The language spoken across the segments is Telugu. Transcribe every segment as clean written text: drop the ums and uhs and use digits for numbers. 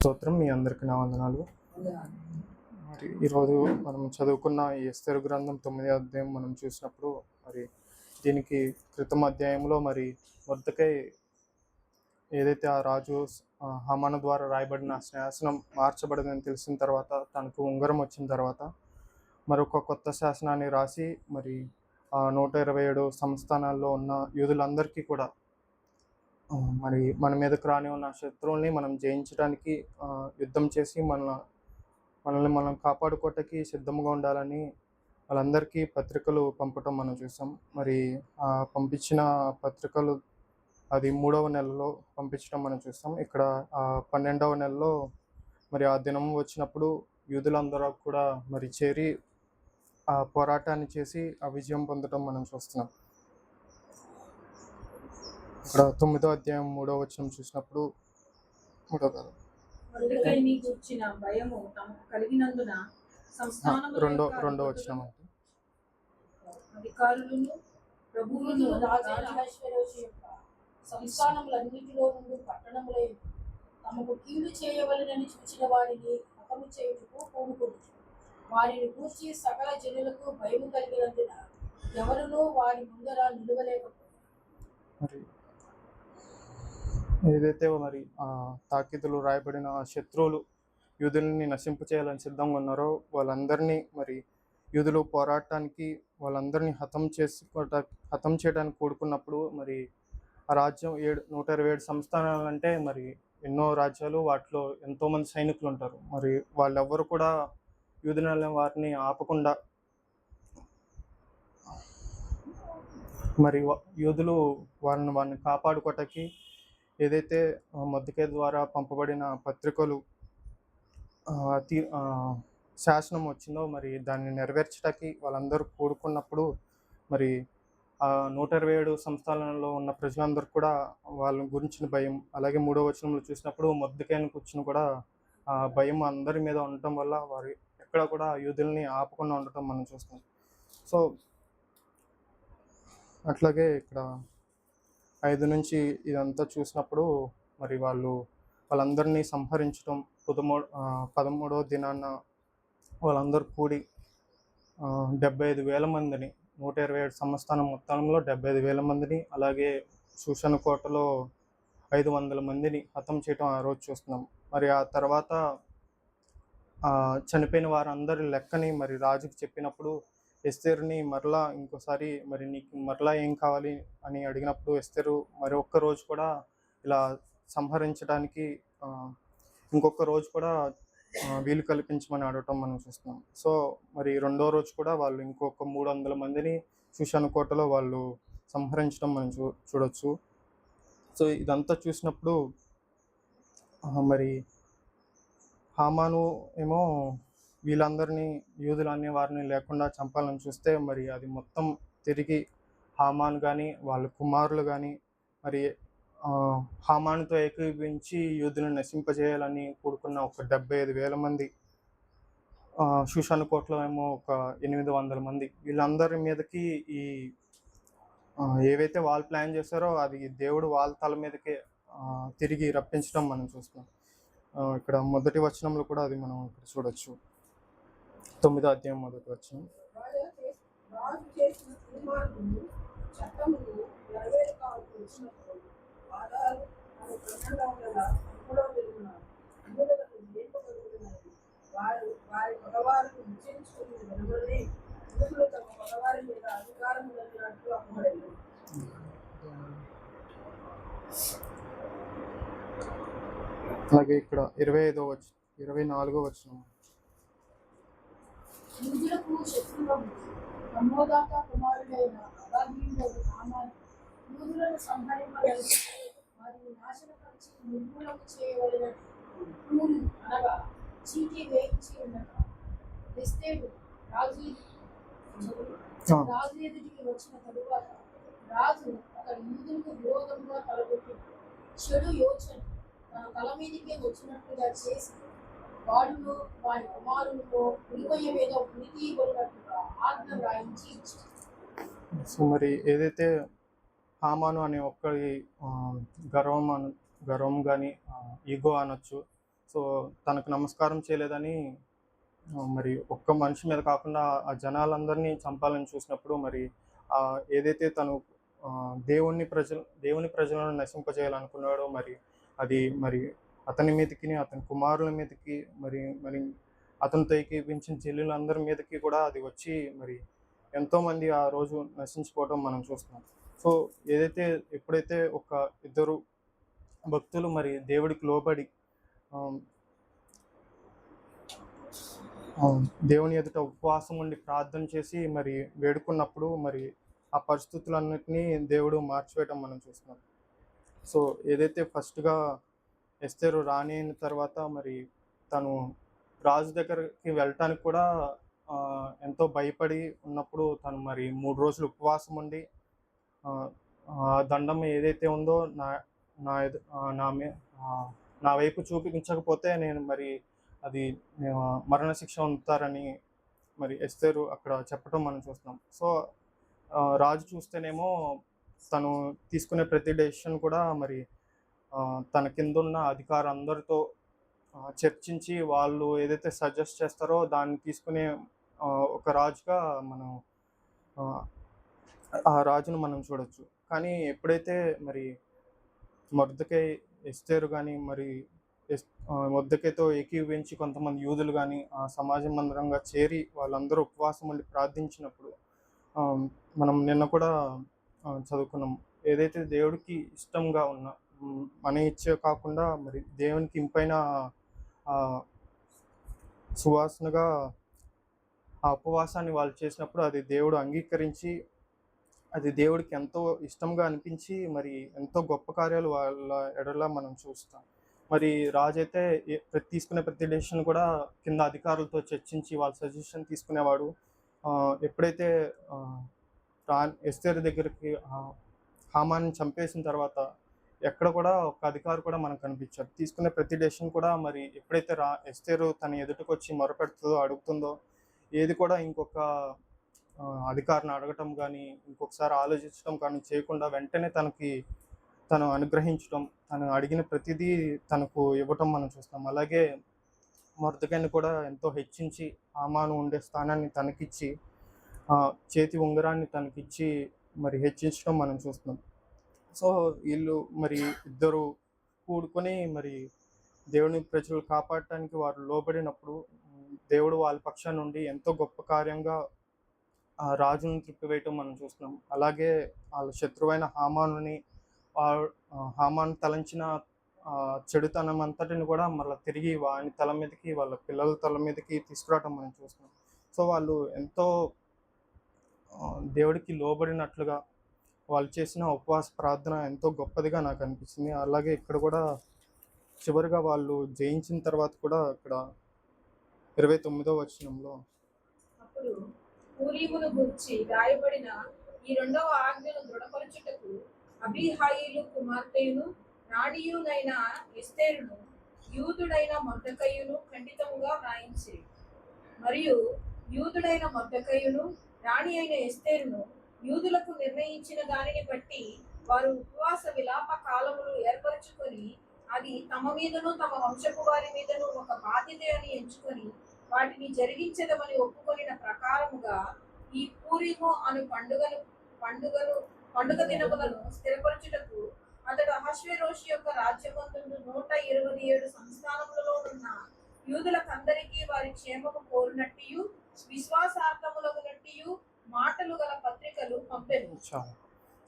స్తోత్రం. మీ అందరికి నా వందనాలు. మరి ఈరోజు మనం చదువుకున్న ఈ ఎస్తేరు గ్రంథం 9వ అధ్యాయం మనం చూసినప్పుడు, మరి దీనికి క్రితం అధ్యాయంలో మరి మొర్దెకై ఏదైతే ఆ రాజు హామాను ద్వారా రాయబడిన శాసనం మార్చబడిందని తెలిసిన తర్వాత, తనకు ఉంగరం వచ్చిన తర్వాత మరొక కొత్త శాసనాన్ని రాసి మరి 127 సంస్థానాల్లో ఉన్న యూదులందరికీ కూడా మరి మన మీదకు రాని ఉన్న శత్రువుల్ని మనం జయించడానికి యుద్ధం చేసి మనల్ని మనం కాపాడుకోవటానికి సిద్ధంగా ఉండాలని వాళ్ళందరికీ పత్రికలు పంపటం మనం చూసాం. మరి పంపించిన పత్రికలు అది 3వ నెలలో పంపించడం మనం చూస్తాం. ఇక్కడ 12వ నెలలో మరి ఆ దినం వచ్చినప్పుడు యూదులందరూ కూడా మరి చేరి ఆ పోరాటాన్ని చేసి ఆ విజయం పొందడం మనం చూస్తున్నాం. ఇక్కడ 9వ అధ్యాయం 3వ వచనం చూసినప్పుడు రెండో వచనం అంటే అధికారులను ప్రభువులను సంస్థానములన్నిటిలో నుండి పట్టణములై తమకు కీడు చేయవలెనని చూచిన వారిని హతము చేయుటకు పూనుకొనుచు వారిని గూర్చి సకల జనులకు భయము కలిగినందున ఎవరునూ వారి ముందర నిలవలేకపోయారు. ఏదైతే మరి తాకీదులు రాయబడిన శత్రువులు యూదుల్ని నశింపు చేయాలని సిద్ధంగా ఉన్నారో వాళ్ళందరినీ మరి యూదులు పోరాటానికి వాళ్ళందరినీ హతం చేయడానికి కూడుకున్నప్పుడు మరి ఆ రాజ్యం 127 సంస్థానాలంటే మరి ఎన్నో రాజ్యాలు, వాటిలో ఎంతోమంది సైనికులు ఉంటారు. మరి వాళ్ళెవ్వరు కూడా యూదుల వారిని ఆపకుండా మరి యూదులు వారిని కాపాడుకోవటానికి ఏదైతే మొర్దెకై ద్వారా పంపబడిన పత్రికలు శాసనం వచ్చిందో మరి దాన్ని నెరవేర్చడానికి వాళ్ళందరూ కూడుకున్నప్పుడు మరి 127 సంస్థానాల్లో ఉన్న ప్రజలందరూ కూడా వాళ్ళ గురించిన భయం, అలాగే 3వ వచనంలో చూసినప్పుడు మొర్దెకైని కూర్చుని కూడా భయం అందరి మీద ఉండటం వల్ల వారు ఎక్కడ కూడా యూదుల్ని ఆపకుండా ఉండటం మనం చూస్తాం. సో అట్లాగే ఇక్కడ 5 నుంచి ఇదంతా చూసినప్పుడు మరి వాళ్ళందరినీ సంహరించడం 13వ దినాన వాళ్ళందరూ కూడి 75,000 మందిని 127 సంస్థానం మొత్తంలో 75,000 మందిని, అలాగే షూషను కోటలో 500 మందిని హతం చేయటం ఆ రోజు చూస్తున్నాం. మరి ఆ తర్వాత చనిపోయిన వారందరి లెక్కని మరి రాజుకు చెప్పినప్పుడు ఎస్తేరుని మరలా ఇంకోసారి మరి నీకు మరలా ఏం కావాలి అని అడిగినప్పుడు ఎస్తేరు మరి ఒక్క రోజు కూడా ఇలా సంహరించడానికి ఇంకొక రోజు కూడా వీలు కల్పించమని అడగటం మనం చూస్తున్నాం. సో మరి 2వ రోజు కూడా వాళ్ళు ఇంకొక 300 మందిని షూషను కోటలో వాళ్ళు సంహరించడం మనం చూడొచ్చు. సో ఇదంతా చూసినప్పుడు మరి హామాను ఏమో వీళ్ళందరినీ యూదులు వారిని లేకుండా చంపాలని చూస్తే మరి అది మొత్తం తిరిగి హామాను కానీ వాళ్ళ కుమారులు కానీ మరి హామానుతో ఏకీభవించి యూదులను నశింపజేయాలని కూడుకున్న ఒక 75,000 మంది, షూషను కోటలో ఏమో ఒక 800 మంది, వీళ్ళందరి మీదకి ఈ ఏవైతే వాళ్ళు ప్లాన్ చేశారో అది దేవుడు వాళ్ళ తల మీదకే తిరిగి రప్పించడం మనం చూస్తున్నాం. ఇక్కడ మొదటి వచనంలో కూడా అది మనం ఇక్కడ చూడొచ్చు. 9వ అధ్యాయం మొదటి వచనం. అలాగే ఇక్కడ 24వ వచనం. యూదులకు శత్రువు ప్రమోదాత కుమారుడైన అగాధీయుడైన హామాను యూదులను సంహరింపగలిగి వారిని నాశనపరిచి నిర్మూలన చేయవలెనని పూలు అనగా చీటీ వేయించి ఉండగా ఎస్తేరు రాజు ఎదుటికి వచ్చిన తరువాత రాజు అతడు యూదులకు విరోధంగా తలపెట్టిన చెడు యోచన తన తల మీదకే వచ్చినట్లుగా చేసి వాడును వారి కుమారులతో ఉరికొయ్య మీద ఉరి తీయబడినట్లుగా ఆజ్ఞ వ్రాయించి ఇచ్చాడు. సో మరి ఏదైతే హామాను అనే ఒక్కడి గర్వం కానీ ఈగో అనొచ్చు. సో తనకు నమస్కారం చేయలేదని మరి ఒక్క మనిషి మీద కాకుండా ఆ జనాలందరినీ చంపాలని చూసినప్పుడు మరి ఏదైతే తను దేవుని ప్రజలను నశింపజేయాలనుకున్నాడో మరి అది మరి అతని మీదకిని, అతని కుమారుల మీదకి మరి మరి అతనితో ఏకీభవించిన చెల్లెలందరి మీదకి కూడా అది వచ్చి మరి ఎంతోమంది ఆ రోజు నశించిపోవడం మనం చూస్తున్నాం. సో ఏదైతే ఎప్పుడైతే ఒక ఇద్దరు భక్తులు మరి దేవుడికి లోబడి ఆహ్, దేవుని ఎదుట ఉపవాసం ఉండి ప్రార్థన చేసి మరి వేడుకున్నప్పుడు మరి ఆ పరిస్థితులన్నిటినీ దేవుడు మార్చివేయటం మనం చూస్తున్నాం. సో ఏదైతే ఫస్ట్‌గా ఎస్తేరు రాణి అయిన తర్వాత మరి తను రాజు దగ్గరికి వెళ్ళటానికి కూడా ఎంతో భయపడి ఉన్నప్పుడు తను మరి 3 రోజులు ఉపవాసం ఉండి ఆహ్, ఆ దండం ఏదైతే ఉందో నా నా ఎదు నా మీ నా వైపు చూపించకపోతే నేను మరి అది మరణశిక్ష ఉంటారని మరి ఎస్తేరు అక్కడ చెప్పటం మనం చూస్తున్నాం. సో రాజు చూస్తేనేమో తను తీసుకునే ప్రతి డెసిషన్ కూడా మరి తన కిందున్న అధికారులందరితో చర్చించి వాళ్ళు ఏదైతే సజెస్ట్ చేస్తారో దాన్ని తీసుకునే ఒక రాజుగా మనం ఆహ్, ఆ రాజును మనం చూడొచ్చు. కానీ ఎప్పుడైతే మరి మొర్దెకై, ఎస్తేరు గాని మరి మొర్దెకైతో ఏకీభవించి కొంతమంది యూదులు గాని ఆ సమాజ మందిరంగా చేరి వాళ్ళందరూ ఉపవాసం ఉండి ప్రార్థించినప్పుడు ఆహ్, మనం నిన్న కూడా చదువుకున్నాం. ఏదైతే దేవుడికి ఇష్టంగా ఉన్న మన ఇచ్చే కాకుండా మరి దేవునికి ఇంపైన ఆహ్, సువాసనగా ఆ ఉపవాసాన్ని వాళ్ళు చేసినప్పుడు అది దేవుడు అంగీకరించి, అది దేవుడికి ఎంతో ఇష్టంగా అనిపించి, మరి ఎంతో గొప్ప కార్యాలు వాళ్ళ ఎడల మనం చూస్తాం. మరి రాజైతే తీసుకునే ప్రతి డెసిషన్ కూడా కింద అధికారులతో చర్చించి వాళ్ళ సజెషన్ తీసుకునేవాడు. ఎప్పుడైతే ఆహ్, ఎస్తేరు దగ్గరికి హామాన్ని చంపేసిన తర్వాత ఎక్కడ కూడా ఒక అధికారి కూడా మనకు కనిపించాడు. తీసుకునే ప్రతి డెసిషన్ కూడా మరి ఎప్పుడైతే ఎస్తేరు తన ఎదుటకొచ్చి మొరపెడుతుందో, అడుగుతుందో ఏది కూడా ఇంకొక అధికారిని అడగటం గానీ, ఇంకొకసారి ఆలోచించడం కానీ చేయకుండా వెంటనే తను అనుగ్రహించటం, తను అడిగిన ప్రతిదీ తనకు ఇవ్వటం మనం చూస్తాం. అలాగే మొర్దెకైని కూడా ఎంతో హెచ్చించి హామాను ఉండే స్థానాన్ని తనకిచ్చి, చేతి ఉంగరాన్ని తనకిచ్చి మరి హెచ్చించడం మనం చూస్తున్నాం. సో ఈళ్ళు మరి ఇద్దరు కూడుకొని మరి దేవుని ప్రజలు కాపాడటానికి వారు లోబడినప్పుడు దేవుడు వాళ్ళ పక్షాన నుండి ఎంతో గొప్ప కార్యంగా రాజును త్రిప్పివేయటం మనం చూస్తున్నాం. అలాగే వాళ్ళ శత్రువైన హామాను తలంచిన చెడుతనం అంతటిని కూడా మళ్ళా తిరిగి వాని తల మీదకి, వాళ్ళ పిల్లల తల మీదకి తీసుకురావటం మనం చూస్తున్నాం. సో వాళ్ళు ఎంతో దేవుడికి లోబడినట్లుగా వాళ్ళు చేసిన ఉపవాస ప్రార్థన ఎంతో గొప్పదిగా నాకు అనిపించింది. అలాగే ఇక్కడ కూడా చివరిగా వాళ్ళు జయించిన తర్వాత కూడా ఇక్కడ 29వ వచనంలో అప్పుడు పూరీమును గూర్చి రాయబడిన ఈ రెండవ ఆజ్ఞను దృఢపరచుటకు అబీహాయిలు కుమార్తెయును రాణియునైన ఎస్తేరును యూదుడైన మొర్దెకయును ఖండితముగా వ్రాయించిరి. మరియు యూదుడైన మొర్దెకయును రాణి అయిన ఎస్తేరును యూదులకు నిర్ణయించిన దానిని బట్టి వారు ఉపవాస విలాప కాలములు ఏర్పరచుకొని అది తమ మీదను తమ వంశపు వారి మీదను ఒక బాధ్యత అని ఎంచుకొని వాటిని జరిగించదమని ఒప్పుకొనిన ప్రకారముగా ఈ పూరిము అను పండుగ దినములను స్థిరపరచుటకు అతడు అహష్వేరోషు యొక్క రాజ్యమందు 127 సంస్థానములలో ఉన్న యూదులకందరికీ వారి క్షేమము కోరినట్టు విశ్వాసార్థములగునట్టు మాటలు గల పత్రికలు పంపెను.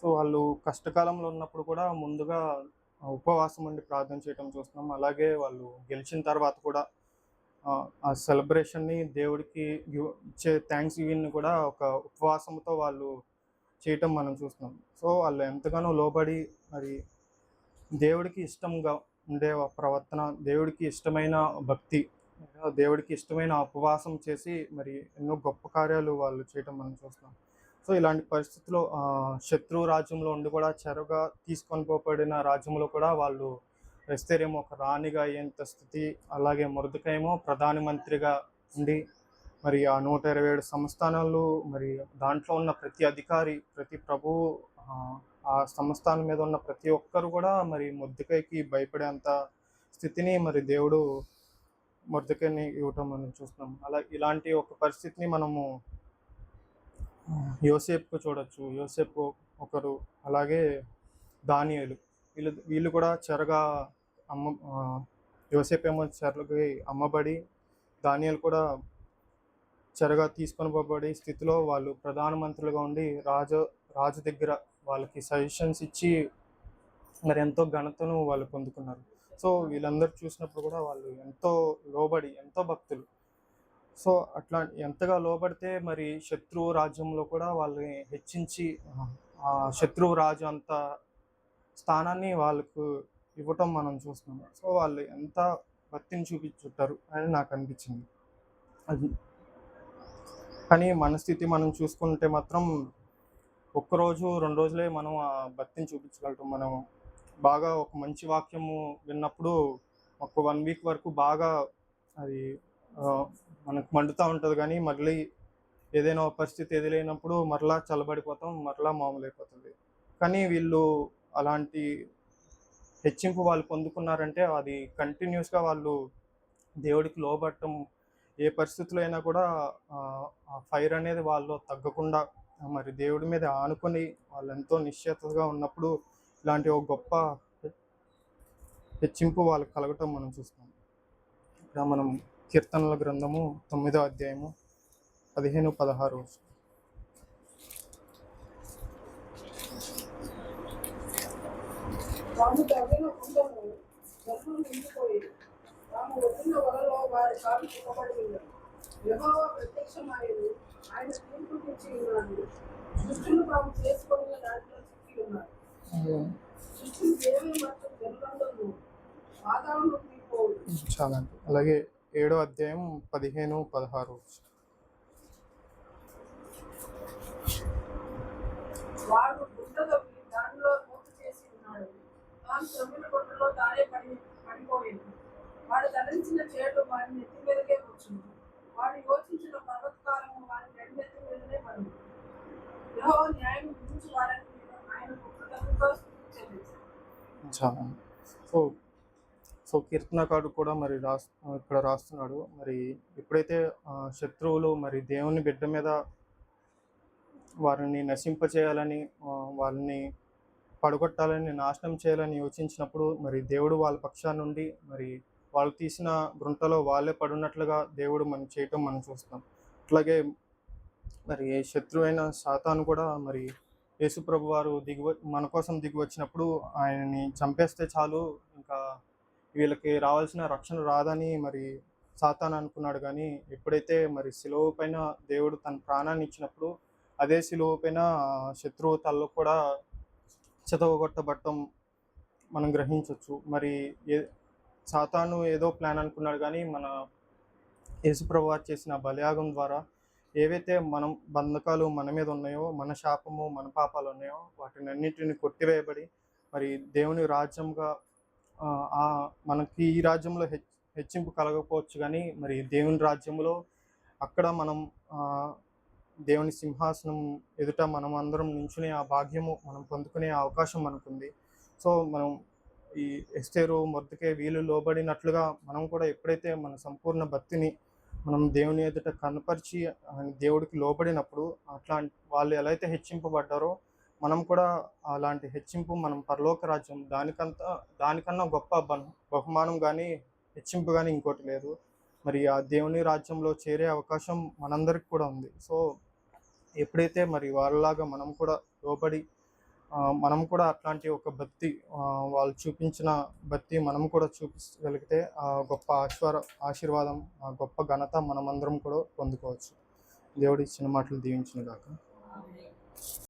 సో వాళ్ళు కష్టకాలంలో ఉన్నప్పుడు కూడా ముందుగా ఉపవాసం ఉండి ప్రార్థన చేయటం చూస్తున్నాం. అలాగే వాళ్ళు గెలిచిన తర్వాత కూడా ఆ సెలబ్రేషన్‌ని దేవుడికి ఇచ్చే థ్యాంక్స్ గివింగ్‌ని కూడా ఒక ఉపవాసంతో వాళ్ళు చేయటం మనం చూస్తున్నాం. సో వాళ్ళు ఎంతగానో లోబడి మరి దేవుడికి ఇష్టంగా ఉండే ప్రవర్తన, దేవుడికి ఇష్టమైన భక్తి, దేవుడికి ఇష్టమైన ఉపవాసం చేసి మరి ఎన్నో గొప్ప కార్యాలు వాళ్ళు చేయటం మనం చూస్తున్నాం. సో ఇలాంటి పరిస్థితుల్లో శత్రువు రాజ్యంలో ఉండి కూడా చెరగా తీసుకొని పోబడిన రాజ్యంలో కూడా వాళ్ళు ఎస్తేరేమో ఒక రాణిగా అయ్యేంత స్థితి, అలాగే మొర్దెకై ఏమో ప్రధానమంత్రిగా ఉండి మరి ఆ 127 సంస్థానాలు మరి దాంట్లో ఉన్న ప్రతి అధికారి, ప్రతి ప్రభువు, ఆ సంస్థానం మీద ఉన్న ప్రతి ఒక్కరు కూడా మరి మొర్దెకైకి భయపడేంత స్థితిని మరి దేవుడు మొర్దెకైని ఇవ్వటం మనం చూస్తున్నాం. ఇలాంటి ఒక పరిస్థితిని మనము యోసేపుకు చూడొచ్చు. యోసేపు ఒకరు, అలాగే దానియేలు. వీళ్ళు వీళ్ళు కూడా చెరగా అమ్మ యోసేపేమో చెరలోకి అమ్మబడి, దానియేలు కూడా చెరగా తీసుకొని పోబడి స్థితిలో వాళ్ళు ప్రధానమంత్రులుగా ఉండి రాజు దగ్గర వాళ్ళకి సజెషన్స్ ఇచ్చి మరి ఎంతో ఘనతను వాళ్ళు పొందుకున్నారు. సో వీళ్ళందరూ చూసినప్పుడు కూడా వాళ్ళు ఎంతో లోబడి, ఎంతో భక్తులు. సో అట్లా ఎంతగా లోబడితే మరి శత్రువు రాజ్యంలో కూడా వాళ్ళని హెచ్చించి శత్రువు రాజు అంత స్థానాన్ని వాళ్ళకు ఇవ్వటం మనం చూస్తున్నాం. సో వాళ్ళు ఎంత భక్తిని చూపించుంటారు అని నాకు అనిపించింది. అది కానీ మన స్థితి మనం చూసుకుంటే మాత్రం ఒక్కరోజు 2 రోజులే మనం ఆ భక్తిని చూపించగలుగుతాం. మనం బాగా ఒక మంచి వాక్యము విన్నప్పుడు ఒక 1 వీక్ వరకు బాగా అది మనకు మండుతూ ఉంటుంది. కానీ మళ్ళీ ఏదైనా పరిస్థితి ఎదురైనప్పుడు మరలా చల్లబడిపోతాం, మరలా మామూలు అయిపోతుంది. కానీ వీళ్ళు అలాంటి హెచ్చింపు వాళ్ళు పొందుకున్నారంటే అది కంటిన్యూస్గా వాళ్ళు దేవుడికి లోబడటం, ఏ పరిస్థితుల్లో అయినా కూడా ఆ ఫైర్ అనేది వాళ్ళు తగ్గకుండా మరి దేవుడి మీద ఆనుకొని వాళ్ళు ఎంతో నిశ్చయతగా ఉన్నప్పుడు ఇలాంటి ఒక గొప్ప హెచ్చింపు వాళ్ళకి కలగటం మనం చూస్తాం. ఇక్కడ మనం కీర్తనల గ్రంథము 9వ అధ్యాయము 15-16. తాము తవ్విన కుండము జనులు నిండిపోయేది. తాము వదిలిన వలలో వారి కాలు చిక్కబడి ఉన్నది. యెహోవా ప్రత్యక్షమాయెను, ఆయన తీర్పు తెచ్చి ఉన్నాడు. దుష్టులు తాము చేసుకున్న దాంట్లో చిక్కి ఉన్నారు. దుష్టులు దేవుని మధ్య జనులందరూ పాతాళంలో దిగిపోవు. చాలా. అలాగే 7వ అధ్యాయం 15-16. వాడు గుంట తవ్వి దానిలో మూత చేసి ఉన్నాడు. తాను తవ్విన గుంటలో తానే పడిపోయేది. వాడు తలంచిన చేటు వారి నెత్తి మీదకే వచ్చింది. వాడు యోచించిన పర్వతకాలము వారి నెత్తి మీదనే పడింది. యెహోవా న్యాయం గురించి వారిని ఆయన కృతజ్ఞతతో చెల్లించాడు. సో కీర్తనకారుడు కూడా మరి ఇక్కడ రాస్తున్నాడు. మరి ఎప్పుడైతే శత్రువులు మరి దేవుని బిడ్డ మీద వారిని నశింపచేయాలని, వాళ్ళని పడగొట్టాలని, నాశనం చేయాలని యోచించినప్పుడు మరి దేవుడు వాళ్ళ పక్షాన నుండి మరి వాళ్ళు తీసిన గుంటలో వాళ్ళే పడున్నట్లుగా దేవుడు మనం చేయటం మనం చూస్తాం. అట్లాగే మరి శత్రువు అయిన సాతాను కూడా మరి యేసుప్రభు వారు మన కోసం దిగి వచ్చినప్పుడు ఆయనని చంపేస్తే చాలు, ఇంకా వీళ్ళకి రావాల్సిన రక్షణ రాదని మరి సాతాను అనుకున్నాడు. కానీ ఎప్పుడైతే మరి సిలువ పైన దేవుడు తన ప్రాణాన్ని ఇచ్చినప్పుడు అదే సిలువ పైన శత్రువు తలలో కూడా చెదవగొట్టబట్టం మనం గ్రహించవచ్చు. మరి సాతాను ఏదో ప్లాన్ అనుకున్నాడు, కానీ మన యేసుప్రభు వారు చేసిన బలియాగం ద్వారా ఏవైతే మనం బంధకాలు మన మీద ఉన్నాయో, మన శాపము, మన పాపాలు ఉన్నాయో వాటిని అన్నిటిని కొట్టివేయబడి మరి దేవుని రాజ్యంగా మనకి ఈ రాజ్యంలో హెచ్చింపు కలగకపోవచ్చు, కానీ మరి దేవుని రాజ్యంలో అక్కడ మనం దేవుని సింహాసనం ఎదుట మనం అందరం నించునే ఆ భాగ్యము మనం పొందుకునే అవకాశం మనకుంది. సో మనం ఈ ఎస్తేరు, మొర్దెకై వీళ్ళు లోబడినట్లుగా మనం కూడా ఎప్పుడైతే మన సంపూర్ణ భక్తిని మనం దేవుని ఎదుట కనపరిచి దేవుడికి లోబడినప్పుడు అట్లాంటి వాళ్ళు ఎలా అయితే హెచ్చింపబడ్డారో మనం కూడా అలాంటి హెచ్చింపు మనం పరలోక రాజ్యం దానికన్నా గొప్ప బహుమానం కానీ హెచ్చింపు కానీ ఇంకోటి లేదు. మరి ఆ దేవుని రాజ్యంలో చేరే అవకాశం మనందరికి కూడా ఉంది. సో ఎప్పుడైతే మరి వాళ్ళలాగా మనం కూడా లోబడి మనం కూడా అట్లాంటి ఒక భక్తి, వాళ్ళు చూపించిన భక్తి మనం కూడా చూపించగలిగితే ఆ గొప్ప ఆశీర్వాదం, ఆ గొప్ప ఘనత మనమందరం కూడా పొందుకోవచ్చు. దేవుడి ఇచ్చిన మాటలు దీవించును గాక.